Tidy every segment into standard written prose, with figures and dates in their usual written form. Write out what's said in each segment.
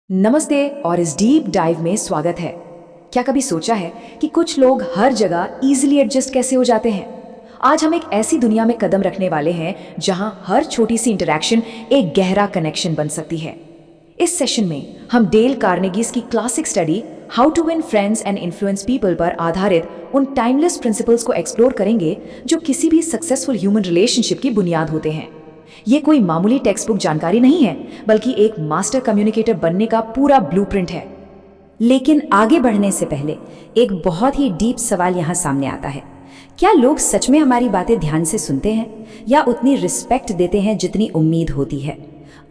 नमस्ते और इस डीप डाइव में स्वागत है। क्या कभी सोचा है कि कुछ लोग हर जगह इजीली एडजस्ट कैसे हो जाते हैं? आज हम एक ऐसी दुनिया में कदम रखने वाले हैं जहां हर छोटी सी इंटरैक्शन एक गहरा कनेक्शन बन सकती है। इस सेशन में हम डेल कार्नेगीज की classic study how to win friends and influence people पर आधारित उन टाइमलेस प्रिंसिपल्स को एक्सप्लोर करेंगे जो किसी भी सक्सेसफुल ह्यूमन रिलेशनशिप की बुनियाद होते हैं। ये कोई मामूली टेक्स्ट बुक जानकारी नहीं है, बल्कि एक मास्टर कम्युनिकेटर बनने का पूरा ब्लूप्रिंट है। लेकिन आगे बढ़ने से पहले एक बहुत ही डीप सवाल यहाँ सामने आता है। क्या लोग सच में हमारी बातें ध्यान से सुनते हैं या उतनी रिस्पेक्ट देते हैं जितनी उम्मीद होती है?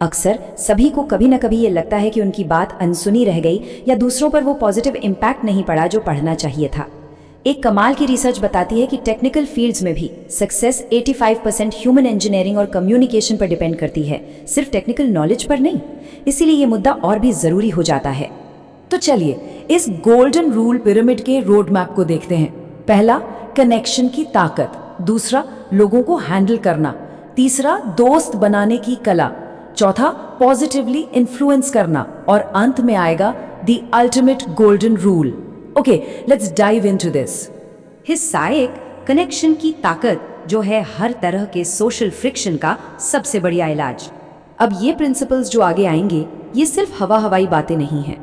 अक्सर सभी को कभी न कभी ये लगता है कि उनकी बात अनसुनी रह गई या दूसरों पर वो पॉजिटिव इम्पैक्ट नहीं पड़ा जो पढ़ना चाहिए था। एक कमाल की रिसर्च बताती है कि टेक्निकल फील्ड्स में भी सक्सेस 85% ह्यूमन इंजीनियरिंग और कम्युनिकेशन पर डिपेंड करती है, सिर्फ टेक्निकल नॉलेज पर नहीं। इसीलिए ये मुद्दा और भी जरूरी हो जाता है। तो चलिए इस गोल्डन रूल पिरामिड के रोड मैप को देखते हैं। पहला, कनेक्शन की ताकत। दूसरा, लोगों को हैंडल करना। तीसरा, दोस्त बनाने की कला। चौथा, पॉजिटिवली इन्फ्लुएंस करना। और अंत में आएगा the ultimate golden rule. Okay, let's dive into this. हिस्सा एक, कनेक्शन की ताकत, जो है हर तरह के सोशल फ्रिक्शन का सबसे बढ़िया इलाज। अब ये प्रिंसिपल्स जो आगे आएंगे, ये सिर्फ हवाई बातें नहीं हैं।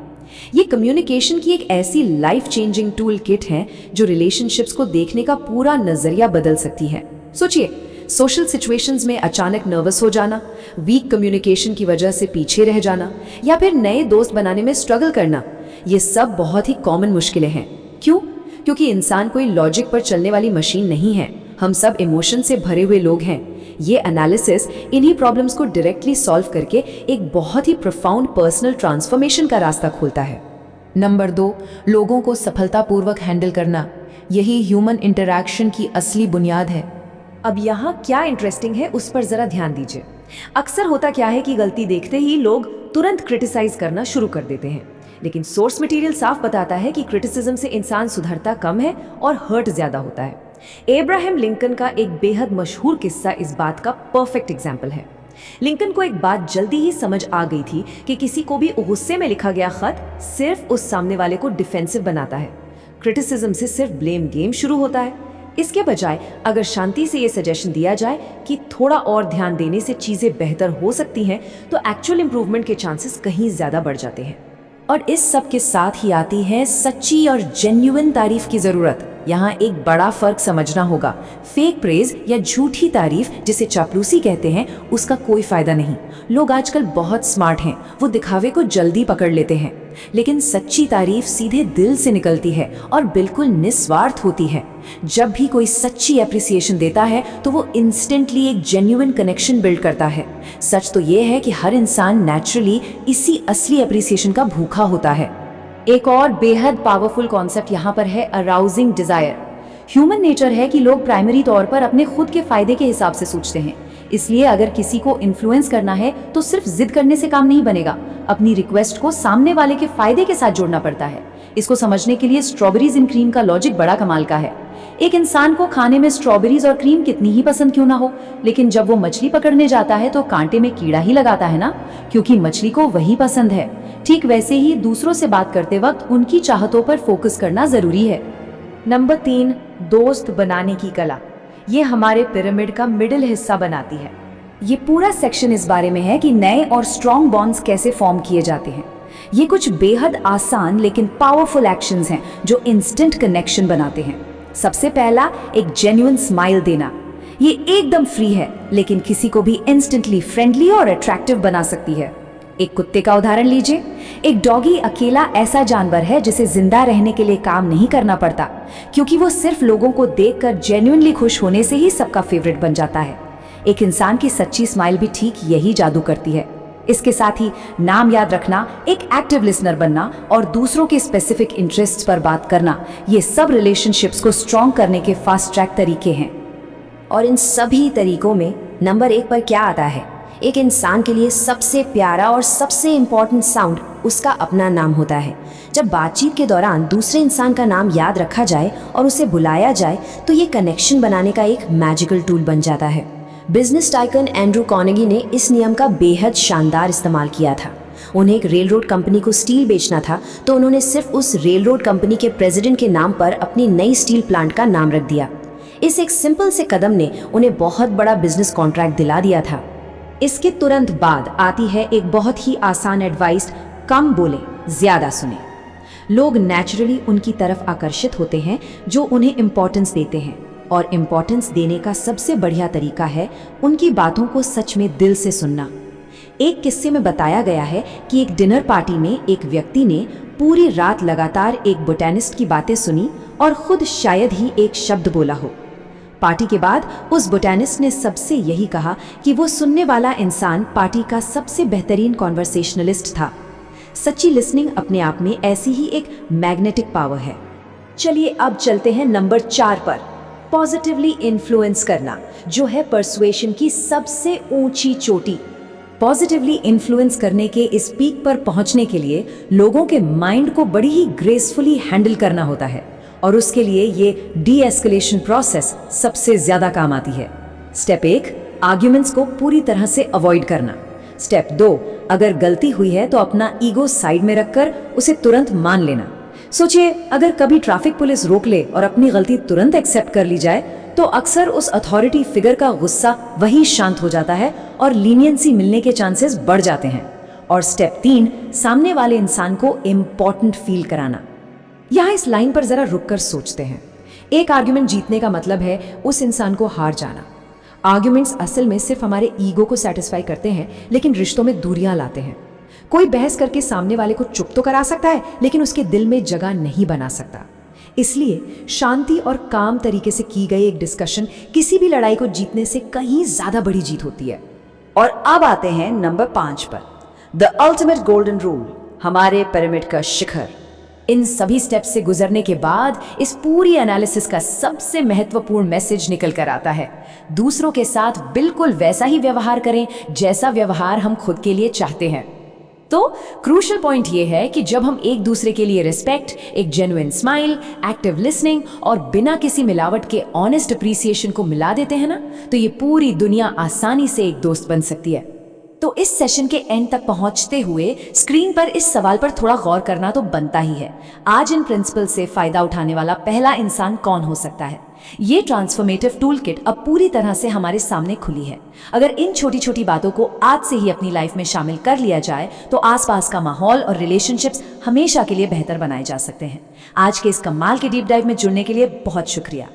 ये कम्युनिकेशन की एक ऐसी लाइफ चेंजिंग टूल किट है जो रिलेशनशिप्स को देखने का पूरा नजरिया बदल सकती है। सोचिए, सोशल सिचुएशंस में अचानक नर्वस हो जाना, वीक कम्युनिकेशन की वजह से पीछे रह जाना या फिर नए दोस्त बनाने में स्ट्रगल करना, ये सब बहुत ही कॉमन मुश्किलें हैं। क्यों? क्योंकि इंसान कोई लॉजिक पर चलने वाली मशीन नहीं है। हम सब इमोशन से भरे हुए लोग हैं। ये एनालिसिस इन्हीं प्रॉब्लम्स को डायरेक्टली सॉल्व करके एक बहुत ही प्रोफाउंड पर्सनल ट्रांसफॉर्मेशन का रास्ता खोलता है। नंबर 2, लोगों को सफलतापूर्वक हैंडल करना। यही ह्यूमन इंटरैक्शन की असली बुनियाद है। अब यहाँ क्या इंटरेस्टिंग है उस पर जरा ध्यान दीजिए। अक्सर होता क्या है कि गलती देखते ही लोग तुरंत क्रिटिसाइज करना शुरू कर देते हैं, लेकिन सोर्स मटेरियल साफ बताता है कि क्रिटिसिज्म से इंसान सुधरता कम है और हर्ट ज्यादा होता है। एब्राहम लिंकन का एक बेहद मशहूर किस्सा इस बात का परफेक्ट एग्जाम्पल है। लिंकन को एक बात जल्दी ही समझ आ गई थी कि किसी को भी गुस्से में लिखा गया खत सिर्फ उस सामने वाले को डिफेंसिव बनाता है। क्रिटिसिज्म से सिर्फ ब्लेम गेम शुरू होता है। इसके बजाय अगर शांति से ये सजेशन दिया जाए कि थोड़ा और ध्यान देने से चीजें बेहतर हो सकती हैं, तो एक्चुअल इंप्रूवमेंट के चांसेस कहीं ज्यादा बढ़ जाते हैं। और इस सब के साथ ही आती है सच्ची और जेन्युइन तारीफ की जरूरत। यहाँ एक बड़ा फर्क समझना होगा। फेक प्रेज या झूठी तारीफ, जिसे चापलूसी कहते हैं, उसका कोई फायदा नहीं। लोग आजकल बहुत स्मार्ट हैं, वो दिखावे को जल्दी पकड़ लेते हैं, लेकिन सच्ची तारीफ सीधे दिल से निकलती है और बिल्कुल निस्वार्थ होती है। जब भी कोई सच्ची एप्रिसिएशन देता है तो वो इंस्टेंटली एक जेन्युइन कनेक्शन बिल्ड करता है। सच तो ये है कि हर इंसान नेचुरली इसी असली एप्रिसिएशन का भूखा होता है। एक और बेहद पावरफुल कॉन्सेप्ट यहाँ पर है अराउजिंग डिजायर। ह्यूमन नेचर है कि लोग प्राइमरी तौर पर अपने खुद के फायदे के हिसाब से सोचते हैं। इसलिए अगर किसी को इन्फ्लुएंस करना है तो सिर्फ जिद करने से काम नहीं बनेगा। अपनी रिक्वेस्ट को सामने वाले के फायदे के साथ जोड़ना पड़ता है। इसको समझने के लिए स्ट्रॉबेरीज इन क्रीम का लॉजिक बड़ा कमाल का है। एक इंसान को खाने में स्ट्रॉबेरीज और क्रीम कितनी ही पसंद क्यों ना हो, लेकिन जब वो मछली पकड़ने जाता है तो कांटे में कीड़ा ही लगाता है ना, क्योंकि मछली को वही पसंद है। ठीक वैसे ही दूसरों से बात करते वक्त उनकी चाहतों पर फोकस करना जरूरी है। नंबर 3, दोस्त बनाने की कला। ये हमारे पिरामिड का मिडिल हिस्सा बनाती है। ये पूरा सेक्शन इस बारे में है कि नए और स्ट्रॉन्ग बॉन्ड्स कैसे फॉर्म किए जाते हैं। ये कुछ बेहद आसान लेकिन पावरफुल एक्शंस हैं जो इंस्टेंट कनेक्शन बनाते हैं। सबसे पहला, एक जेन्युइन स्माइल देना। ये एकदम फ्री है, लेकिन किसी को भी इंस्टेंटली फ्रेंडली और अट्रैक्टिव बना सकती है। एक कुत्ते का उदाहरण लीजिए। एक डॉगी अकेला ऐसा जानवर है जिसे जिंदा रहने के लिए काम नहीं करना पड़ता, क्योंकि वो सिर्फ लोगों को देखकर जेन्युइनली खुश होने से ही सबका फेवरेट बन जाता है। एक इंसान की सच्ची स्माइल भी ठीक यही जादू करती है। इसके साथ ही नाम याद रखना, एक एक्टिव लिसनर बनना और दूसरों के स्पेसिफिक इंटरेस्ट्स पर बात करना, ये सब रिलेशनशिप्स को स्ट्रॉन्ग करने के फास्ट ट्रैक तरीके हैं। और इन सभी तरीकों में नंबर 1 पर क्या आता है? एक इंसान के लिए सबसे प्यारा और सबसे इम्पोर्टेंट साउंड उसका अपना नाम होता है। जब बातचीत के दौरान दूसरे इंसान का नाम याद रखा जाए और उसे बुलाया जाए तो ये कनेक्शन बनाने का एक मैजिकल टूल बन जाता है। बिजनेस टाइकन एंड्रू कार्नेगी ने इस नियम का बेहद शानदार इस्तेमाल किया था। उन्हें एक रेल रोड कंपनी को स्टील बेचना था, तो उन्होंने सिर्फ उस रेल रोड कंपनी के प्रेसिडेंट के नाम पर अपनी नई स्टील प्लांट का नाम रख दिया। इस एक सिंपल से कदम ने उन्हें बहुत बड़ा बिजनेस कॉन्ट्रैक्ट दिला दिया था। इसके तुरंत बाद आती है एक बहुत ही आसान एडवाइस, कम बोले ज्यादा सुने। लोग नेचुरली उनकी तरफ आकर्षित होते हैं जो उन्हें इम्पोर्टेंस देते हैं, और इम्पोर्टेंस देने का सबसे बढ़िया तरीका है उनकी बातों को सच में दिल से सुनना। एक किस्से में बताया गया है कि एक डिनर पार्टी में एक व्यक्ति ने पूरी रात लगातार एक बोटेनिस्ट की बातें सुनी और खुद शायद ही एक शब्द बोला हो। पार्टी के बाद उस बोटेनिस्ट ने सबसे यही कहा कि वो सुनने वाला इंसान पार्टी का सबसे बेहतरीन कॉन्वर्सेशनलिस्ट था। सच्ची लिसनिंग अपने आप में ऐसी ही एक मैग्नेटिक पावर है। चलिए अब चलते हैं नंबर 4 पर, पॉजिटिवली इन्फ्लुएंस करना, जो है पर्सुएशन की सबसे ऊंची चोटी। पॉजिटिवली इन्फ्लुएंस करने के इस पीक पर पहुंचने के लिए लोगों के माइंड को बड़ी ही ग्रेसफुली हैंडल करना होता है, और उसके लिए ये डी एस्केलेशन प्रोसेस सबसे ज्यादा काम आती है। स्टेप 1, आर्ग्यूमेंट्स को पूरी तरह से अवॉइड करना। स्टेप 2, अगर गलती हुई है तो अपना ईगो साइड में रखकर उसे तुरंत मान लेना। सोचिए, अगर कभी ट्रैफिक पुलिस रोक ले और अपनी गलती तुरंत एक्सेप्ट कर ली जाए तो अक्सर उस अथॉरिटी फिगर का गुस्सा वहीं शांत हो जाता है और लीनियंसी मिलने के चांसेस बढ़ जाते हैं। और स्टेप 3, सामने वाले इंसान को इम्पोर्टेंट फील कराना। यहाँ इस लाइन पर जरा रुककर सोचते हैं। एक आर्ग्यूमेंट जीतने का मतलब है उस इंसान को हार जाना। आर्ग्यूमेंट्स असल में सिर्फ हमारे ईगो को सेटिस्फाई करते हैं, लेकिन रिश्तों में दूरियां लाते हैं। कोई बहस करके सामने वाले को चुप तो करा सकता है, लेकिन उसके दिल में जगह नहीं बना सकता। इसलिए शांति और काम तरीके से की गई एक डिस्कशन किसी भी लड़ाई को जीतने से कहीं ज्यादा बड़ी जीत होती है। और अब आते हैं नंबर 5 पर, द अल्टीमेट गोल्डन रूल, हमारे पिरामिड का शिखर। इन सभी स्टेप्स से गुजरने के बाद इस पूरी एनालिसिस का सबसे महत्वपूर्ण मैसेज निकल कर आता है, दूसरों के साथ बिल्कुल वैसा ही व्यवहार करें जैसा व्यवहार हम खुद के लिए चाहते हैं। तो क्रूशियल पॉइंट ये है कि जब हम एक दूसरे के लिए रिस्पेक्ट, एक जेन्युइन स्माइल, एक्टिव लिसनिंग और बिना किसी मिलावट के ऑनेस्ट अप्रिसिएशन को मिला देते हैं ना, तो ये पूरी दुनिया आसानी से एक दोस्त बन सकती है। तो इस सेशन के एंड तक पहुंचते हुए स्क्रीन पर इस सवाल पर थोड़ा गौर करना तो बनता ही है, आज इन प्रिंसिपल से फायदा उठाने वाला पहला इंसान कौन हो सकता है। ये ट्रांसफॉर्मेटिव टूल किट अब पूरी तरह से हमारे सामने खुली है। अगर इन छोटी छोटी बातों को आज से ही अपनी लाइफ में शामिल कर लिया जाए तो आसपास का माहौल और रिलेशनशिप्स हमेशा के लिए बेहतर बनाए जा सकते हैं। आज के इस कमाल के डीप डाइव में जुड़ने के लिए बहुत शुक्रिया।